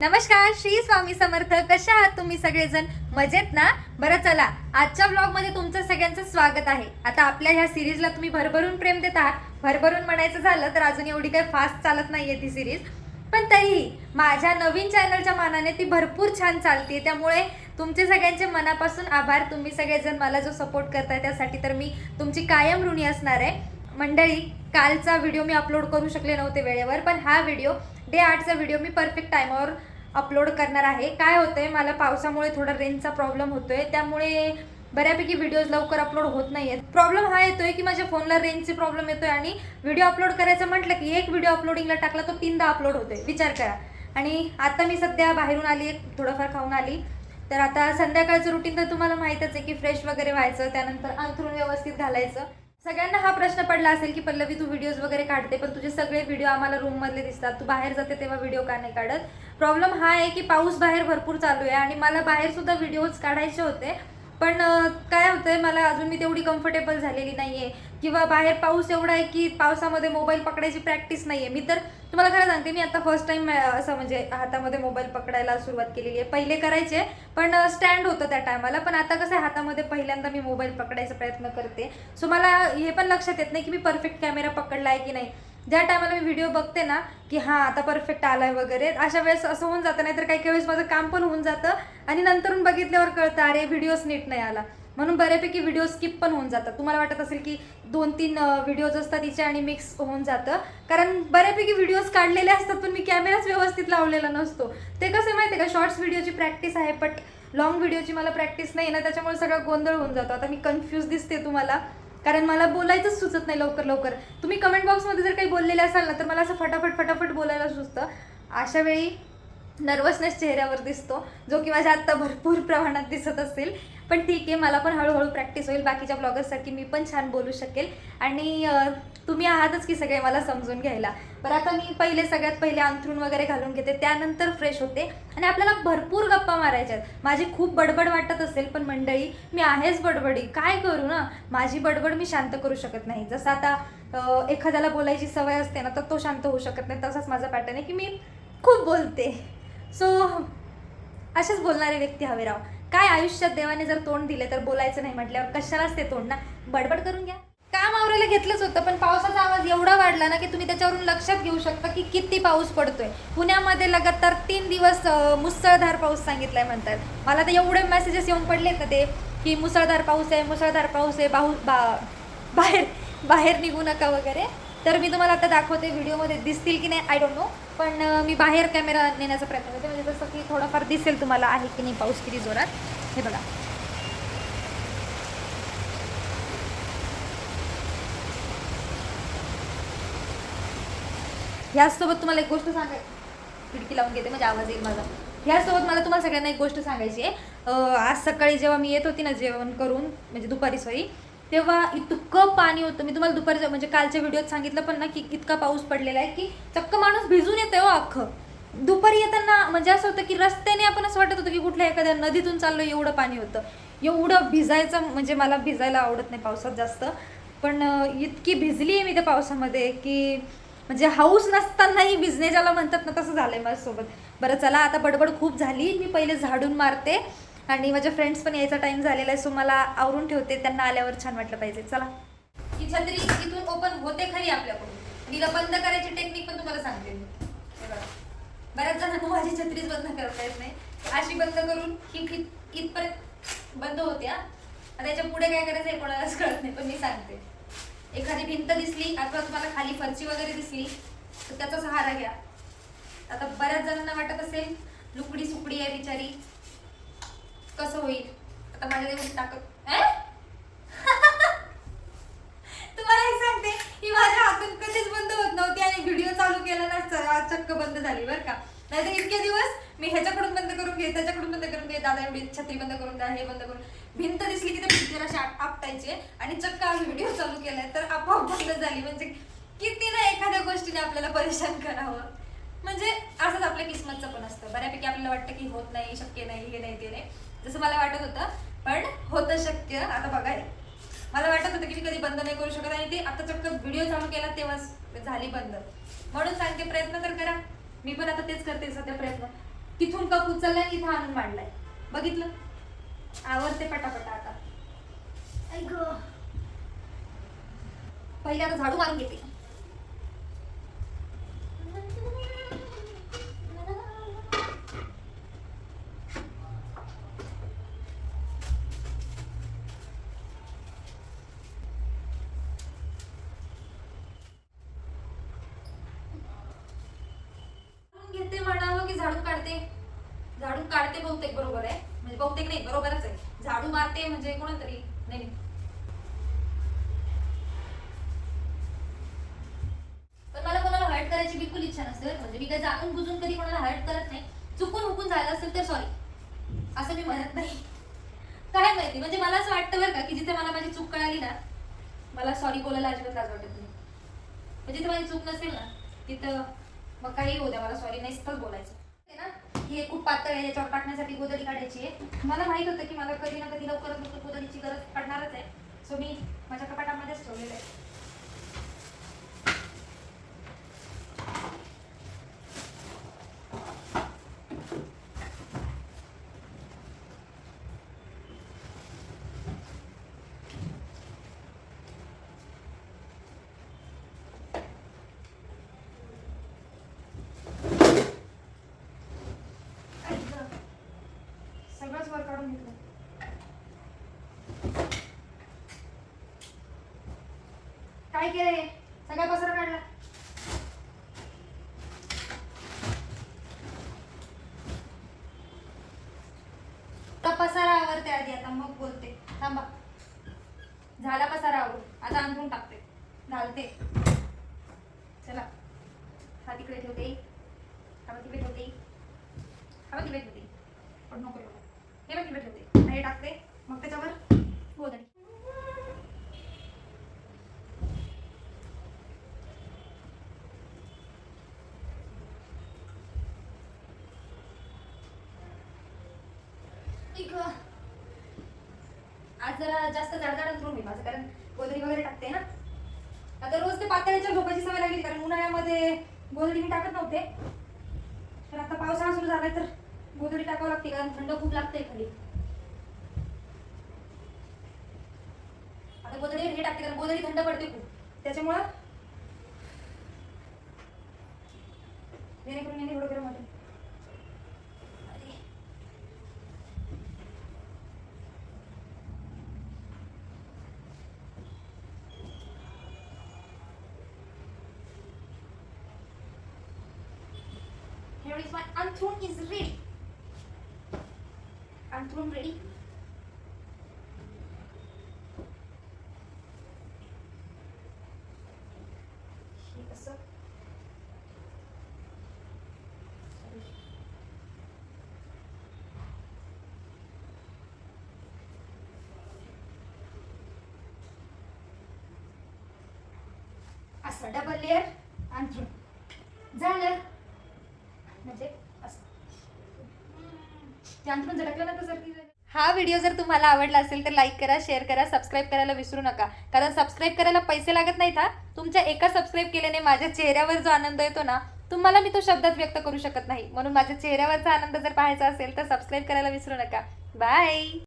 नमस्कार, श्री स्वामी समर्थ. कशा आहात तुम्ही सगळेजण? मजेत ना? बरं, चला आजच्या ब्लॉग मध्ये तुमचं सगळ्यांचं स्वागत आहे. आता आपल्या ह्या सिरीजला तुम्ही भरभरून प्रेम देत आहात. भरभरून म्हणायचं झालं तर अजून एवढी काही फास्ट चालत नाहीये ती सिरीज, पण तरीही माझ्या नवीन चॅनलच्या मानाने ती भरपूर छान चालते. त्यामुळे तुमचे सगळ्यांचे मनापासून आभार. तुम्ही सगळेजण मला जो सपोर्ट करताय त्यासाठी तर मी तुमची कायम ऋणी असणार आहे. मंडळी, कालचा व्हिडिओ मी अपलोड करू शकले नव्हते वेळेवर, पण हा व्हिडिओ डे 8चा व्हिडिओ मी परफेक्ट टाइमवर अपलोड करणार आहे. काय होतंय, मला पावसामुळे थोडा रेंजचा प्रॉब्लेम होतोय, त्यामुळे बऱ्यापैकी व्हिडिओज लवकर अपलोड होत नाहीयेत. प्रॉब्लेम हा येतोय की माझ्या फोनला रेंजचे प्रॉब्लेम येतोय आणि व्हिडिओ अपलोड करायचं म्हटलं की एक व्हिडिओ अपलोडिंगला टाकला तो 3दा अपलोड होतोय. विचार करा. आणि आता मी सध्या बाहेरून आली, थोडंफार खाऊन आली. तर आता संध्याकाळचं रुटीन तर तुम्हाला माहीतच आहे की फ्रेश वगैरे व्हायचं, त्यानंतर अंथरूण व्यवस्थित घालायचं. सगळ्यांना हा प्रश्न पडला असेल की पल्लवी, तू व्हिडिओज वगैरे काढते पण तुझे सगळे व्हिडिओ आम्हाला रूम मधले दिसतात, तू बाहेर जाते तेव्हा व्हिडिओ का नाही काढत? प्रॉब्लेम हा आहे की पाऊस बाहेर भरपूर चालू आहे आणि मला बाहेर सुद्धा व्हिडिओज काढायचे होते, पण काय होतंय, मला अजून मी तेवढी कम्फर्टेबल झालेली नाहीये किंवा बाहेर पाऊस एवढा आहे की पावसामध्ये मोबाईल पकडायची प्रॅक्टिस नाहीये. मी तर तुम्हाला खरं सांगते, मी आता फर्स्ट टाइम असं म्हणजे हातामध्ये मोबाईल पकडायला सुरुवात केलेली आहे. पहिले करायचे पण स्टँड होतं त्या टायमाला, पण आता कसं आहे, हातामध्ये पहिल्यांदा मी मोबाईल पकडायचा प्रयत्न करते. सो मला हे पण लक्षात येत नाही की मी परफेक्ट कॅमेरा पकडला आहे की नाही. ज्या टायमाला मी व्हिडिओ बघते ना की हां आता परफेक्ट आलाय वगैरे, अशा वेळेस असं होऊन जातं. नाहीतर काही काही वेळेस माझं काम पण होऊन जातं आणि नंतरून बघितल्यावर कळतं अरे व्हिडिओच नीट नाही आला, म्हणून बऱ्यापैकी व्हिडिओ स्किप पण होऊन जातात. तुम्हाला वाटत असेल की 2-3 व्हिडिओज असतात तिचे आणि मिक्स होऊन जातं, कारण बऱ्यापैकी व्हिडिओज काढलेले असतात पण मी कॅमेराच व्यवस्थित लावलेला नसतो. ते कसं माहिती आहे का, शॉर्ट्स व्हिडिओची प्रॅक्टिस आहे बट लॉंग व्हिडिओची मला प्रॅक्टिस नाही ना, त्याच्यामुळे सगळा गोंधळ होऊन जातो. आता मी कन्फ्यूज दिसते तुम्हाला, कारण मला बोलायचंच सुचत नाही लवकर. तुम्ही कमेंट बॉक्समध्ये जर काही बोललेले असाल ना तर मला असं फटाफट बोलायला सुचतं. अशा वेळी नर्वसनेस चेहऱ्यावर दिसतो, जो की माझ्या आत्ता भरपूर प्रमाणात दिसत असेल. पण ठीक आहे, मला पण हळूहळू प्रॅक्टिस होईल. बाकीच्या ब्लॉगर्ससाठी मी पण छान बोलू शकेल आणि तुम्ही आहातच की सगळे मला समजून घ्यायला. बरं, आता मी सगळ्यात पहिले अंथरूण वगैरे घालून घेते, त्यानंतर फ्रेश होते आणि आपल्याला भरपूर गप्पा मारायच्या आहेत. माझी खूप बडबड वाटत असेल पण मंडळी, मी आहेच बडबडी, काय करू ना. माझी बडबड मी शांत करू शकत नाही. जसं आता एखाद्याला बोलायची सवय असते ना तर तो शांत होऊ शकत नाही, तसाच माझा पॅटर्न आहे की मी खूप बोलते. सो असेच बोलणारे व्यक्ती हवे राव. काय आयुष्यात देवाने जर तोंड दिले तर बोलायचं नाही म्हटल्यावर कशालाच ते तोंड ना. बडबड करून घ्या. काम आवरायला घेतलंच होतं पण पावसाचा आवाज एवढा वाढला ना की तुम्ही त्याच्यावरून लक्षात घेऊ शकता की किती पाऊस पडतोय. पुण्यामध्ये लगातार 3 दिवस मुसळधार पाऊस सांगितलाय म्हणतात. मला तर एवढे मेसेजेस येऊन पडलेत ना ते की मुसळधार पाऊस आहे, बाहेर निघू नका वगैरे. तर मी तुम्हाला आता दाखवते, व्हिडिओमध्ये दिसतील की नाही आय डोंट नो, पण मी बाहेर कॅमेरा नेण्याचा प्रयत्न करते म्हणजे जसं की थोडाफार दिसेल तुम्हाला आहे की नाही पाऊस किती जोरात. हे बघा, ह्याचसोबत तुम्हाला एक गोष्ट खिडकी लावून घेते म्हणजे आवाज येईल माझा. ह्याचसोबत मला तुम्हाला सगळ्यांना एक गोष्ट सांगायची आहे. आज सकाळी जेव्हा मी येत होती ना जेवण करून, म्हणजे दुपारी सॉरी, तेव्हा इतकं पाणी होतं. मी तुम्हाला दुपारी म्हणजे कालच्या व्हिडिओत सांगितलं पण ना की इतका पाऊस पडलेला आहे की चक्क माणूस भिजून येते हो अख्खं. दुपारी येताना म्हणजे असं होतं की रस्त्याने आपण असं वाटत होतं की कुठल्या एखाद्या नदीतून चाललो, एवढं पाणी होतं. एवढं भिजायचं म्हणजे मला भिजायला आवडत नाही पावसात जास्त, पण इतकी भिजली आहे मी त्या पावसामध्ये की म्हणजे हाऊस नसतानाही भिजणे ज्याला म्हणतात ना तसं झालंय माझ्यासोबत. बरं चला, आता बडबड खूप झाली, मी पहिले झाडून मारते आणि माझ्या फ्रेंड्स पण यायचा टाइम झालेला आहे, सो मला आवरून ठेवते, त्यांना आल्यावर छान वाटलं पाहिजे. चला, ही छत्री इथून ओपन होते खरी आपल्याकडून, तिला बंद करायची टेक्निक पण तुम्हाला सांगते मी. बऱ्याच जणांना माझी छत्रीच बंद करता येत नाही. अशी बंद करून ही इथपर्यंत बंद होते. आता याच्या पुढे काय करायचं हे कोणालाच कळत नाही, पण मी सांगते. एखादी भिंत दिसली अथवा तुम्हाला खाली फरची वगैरे दिसली तर त्याचा सहारा घ्या. आता बऱ्याच जणांना वाटत असेल लुकडी सुकडी आहे बिचारी, कसं होईल. आता माझ्या एवढी ताकद तुम्हाला एक सांगते, ही माझ्या हातून कधीच बंद होत नव्हती आणि व्हिडिओ चालू केला ना चक्क बंद झाली बरं का. नाहीतर इतके दिवस मी ह्याच्याकडून बंद करून घे, त्याच्याकडून बंद करून घे, दादा एवढी छत्री बंद करून द्या, हे बंद करून, भिंत दिसली की ते भिंतीवर असे आपटायचे आणि चक्क आज व्हिडिओ चालू केलाय तर आपोआप बंद झाली. म्हणजे किती ना एखाद्या गोष्टीने आपल्याला परेशान करावं, म्हणजे असंच आपल्या किस्मतचं पण असतं. बऱ्यापैकी आपल्याला वाटतं की होत नाही, शक्य नाही, हे नाही ते नाही, जसं मला वाटत होतं पण होतं शक्य. आता बघा, मला वाटत होतं की मी कधी बंद नाही करू शकत आणि ते आता चक्क व्हिडिओ चालू केला तेव्हाच झाली बंद. म्हणून सांगते, प्रयत्न तर करा. मी पण आता तेच करते सध्या प्रयत्न. तिथून कप उचललाय आणि इथं आणून मांडलाय. बघितलं, आवरते पटापटा आता. ऐक पहिले आता झाडू मारून घेते. घेते म्हणावं की झाडू काढते. झाडू काढते बहुतेक बरोबर आहे, म्हणजे बहुतेक नाही, बरोबरच आहे. झाडू मारते म्हणजे कोणतरी नाही. पण मला कोणाला हर्ट करायची बिलकुल इच्छा नसते. म्हणजे मी काही जाणून बुजून कधी कोणाला हर्ट करत नाही. चुकून हुकून झालं असेल तर सॉरी असं मी म्हणत नाही. काय माहिती, म्हणजे मला असं वाटतं बरं का की जिथे मला माझी चूक कळाली ना, मला सॉरी बोलायला अजिबात लाज वाटत नाही. म्हणजे जिथे माझी चूक नसेल ना तिथं मग काही होऊ द्या, मला सॉरी नसतंच बोलायचं. ना हे खूप पातळ आहे, याच्यावर टाकण्यासाठी गोधडी काढायची आहे. मला माहित होतं की मला कधी ना कधी लवकरच गोधडीची गरज पडणारच आहे. सो मी माझ्या कपाटामध्येच ठेवलेलं आहे. सगळंच वर काढून घेतलं. काय केलंय, सगळा पसारा काढला. पसारा आवरते आधी, आता मग बोलते. थांबा, झाला पसारा आवरून, आता अंथरून टाकते, घालते. चला, हा तिकडे ठेवते, हा तिकडे ठेवते, हा तिकडे ठेवते. पण नको हे बघ तिकडे ठेवते, हे टाकते, मग त्याच्यावर गोधडी. आज जरा जास्त जाडजाड अंथरूण आहे माझं, कारण गोधडी वगैरे टाकते ना. आता रोज ते पातळीच्या झोपायची सवय लागली, कारण उन्हाळ्यामध्ये गोधडी मी टाकत नव्हते. तर आता पावसाळा सुरू झालाय तर गोधडी टाकावं लागते, कारण थंड खूप लागते खाली. आता गोधडी हे टाकते कारण गोधडी थंड पडते खूप, त्याच्यामुळं जेणेकरून एवढं गरम होते. Here is my anthroon is ready. Anthroon ready. हे कसं असं डबल लेअर अंथरूण झालं. म्हणजे हा व्हिडिओ जर तुम्हाला आवडला असेल तर लाईक करा, शेअर करा, सबस्क्राईब करायला विसरू नका. कारण सबस्क्राईब करायला पैसे लागत नाहीत. हा, तुमच्या एका सबस्क्राईब केल्याने माझ्या चेहऱ्यावर जो आनंद येतो ना, तुम्हाला मी तो शब्दात व्यक्त करू शकत नाही. म्हणून माझ्या चेहऱ्यावरचा आनंद जर पाहायचा असेल तर सबस्क्राईब करायला विसरू नका. बाय.